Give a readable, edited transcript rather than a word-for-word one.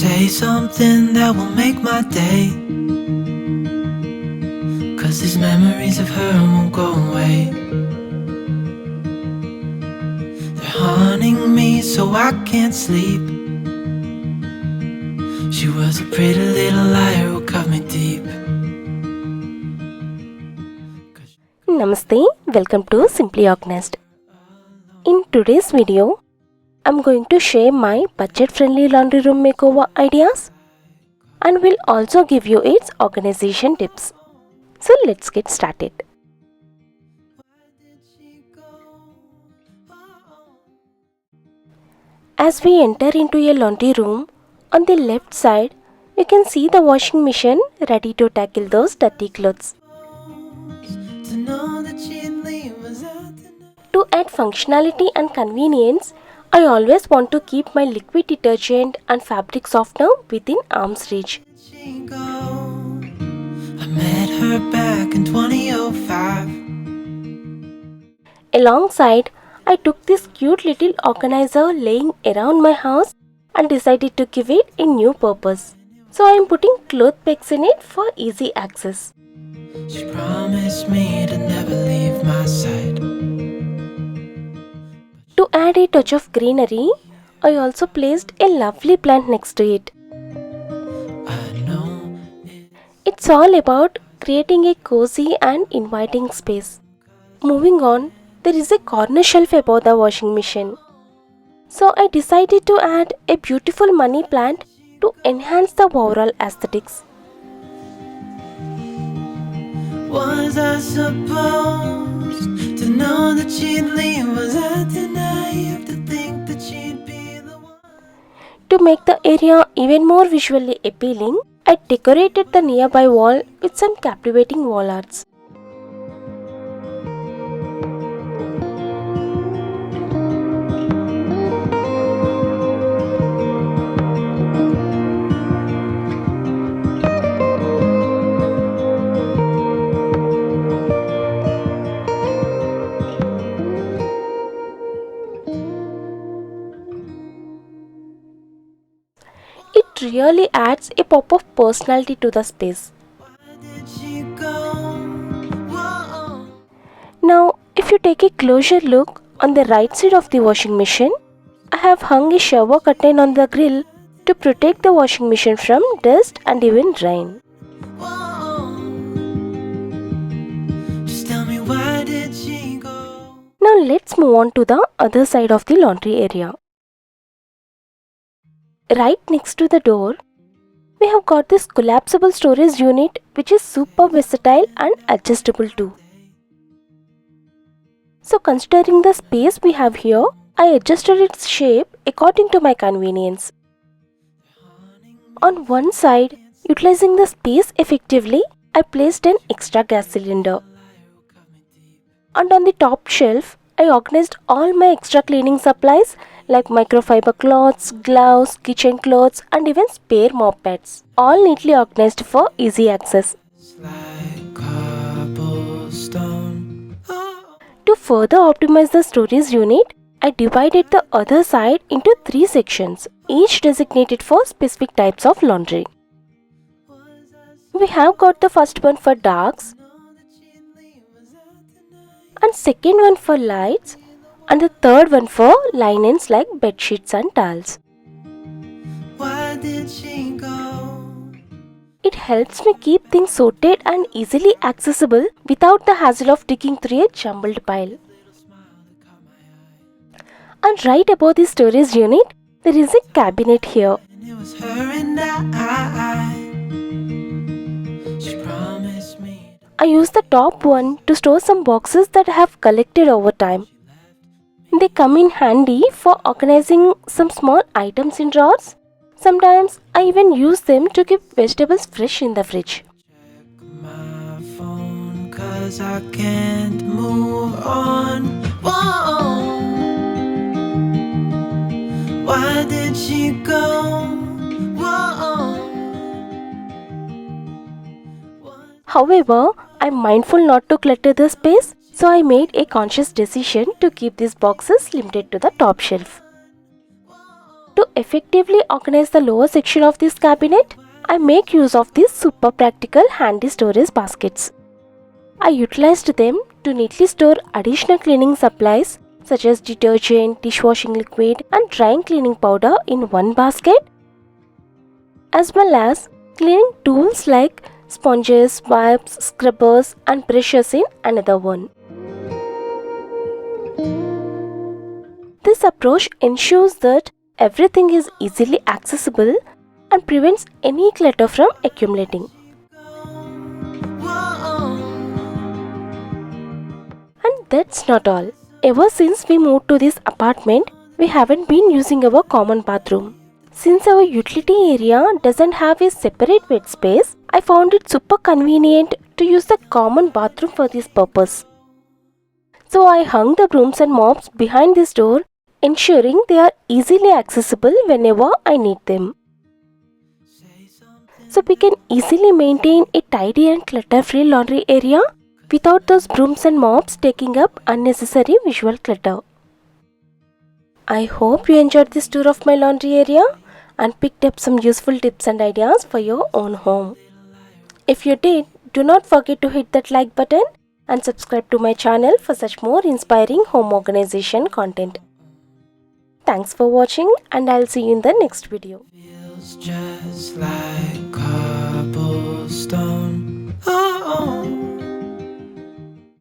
Say something that will make my day, 'cause these memories of her won't go away. They're haunting me so I can't sleep. She was a pretty little liar who cut me deep. Namaste, welcome to Simply Organized. In today's video, I'm going to share my budget-friendly laundry room makeover ideas and will also give you its organization tips. So let's get started. As we enter into a laundry room, on the left side, you can see the washing machine ready to tackle those dirty clothes. To add functionality and convenience, I always want to keep my liquid detergent and fabric softener within arm's reach. I met her back in 2005. Alongside, I took this cute little organizer laying around my house and decided to give it a new purpose. So I am putting cloth pegs in it for easy access. She promised me to never leave my side. To add a touch of greenery, I also placed a lovely plant next to it. It's all about creating a cozy and inviting space. Moving on, there is a corner shelf above the washing machine. So I decided to add a beautiful money plant to enhance the overall aesthetics. Was I supposed to know that she'd leave? Was I too naive to think that she'd be the one? To make the area even more visually appealing, I decorated the nearby wall with some captivating wall arts. It really adds a pop of personality to the space. Now, if you take a closer look on the right side of the washing machine, I have hung a shower curtain on the grill to protect the washing machine from dust and even rain. Now let's move on to the other side of the laundry area. Right next to the door, we have got this collapsible storage unit which is super versatile and adjustable too. So considering the space we have here, I adjusted its shape according to my convenience. On one side, utilizing the space effectively, I placed an extra gas cylinder. And on the top shelf, I organized all my extra cleaning supplies like microfiber cloths, gloves, kitchen clothes and even spare mop pads, all neatly organized for easy access. To further optimize the storage unit, I divided the other side into 3 sections, each designated for specific types of laundry. We have got the first one for darks, and second one for lights, and the third one for linens like bed sheets and towels. Why did she go? It helps me keep things sorted and easily accessible without the hassle of digging through a jumbled pile. And right above the storage unit, there is a cabinet here. It was her and I. She promised me. I use the top one to store some boxes that I have collected over time. They come in handy for organizing some small items in drawers. Sometimes I even use them to keep vegetables fresh in the fridge. Check my phone 'cause I can't move on. Whoa. Why did she go? Whoa. However, I'm mindful not to clutter the space, so I made a conscious decision to keep these boxes limited to the top shelf. To effectively organize the lower section of this cabinet, I make use of these super practical handy storage baskets. I utilized them to neatly store additional cleaning supplies such as detergent, dishwashing liquid and drying cleaning powder in one basket, as well as cleaning tools like sponges, wipes, scrubbers and brushes in another one. This approach ensures that everything is easily accessible and prevents any clutter from accumulating. And that's not all. Ever since we moved to this apartment, we haven't been using our common bathroom. Since our utility area doesn't have a separate wet space, I found it super convenient to use the common bathroom for this purpose. So I hung the brooms and mops behind this door, ensuring they are easily accessible whenever I need them. So we can easily maintain a tidy and clutter-free laundry area without those brooms and mops taking up unnecessary visual clutter. I hope you enjoyed this tour of my laundry area and picked up some useful tips and ideas for your own home. If you did, do not forget to hit that like button and subscribe to my channel for such more inspiring home organization content. Thanks for watching and I'll see you in the next video. Feels just like cobblestone. Oh.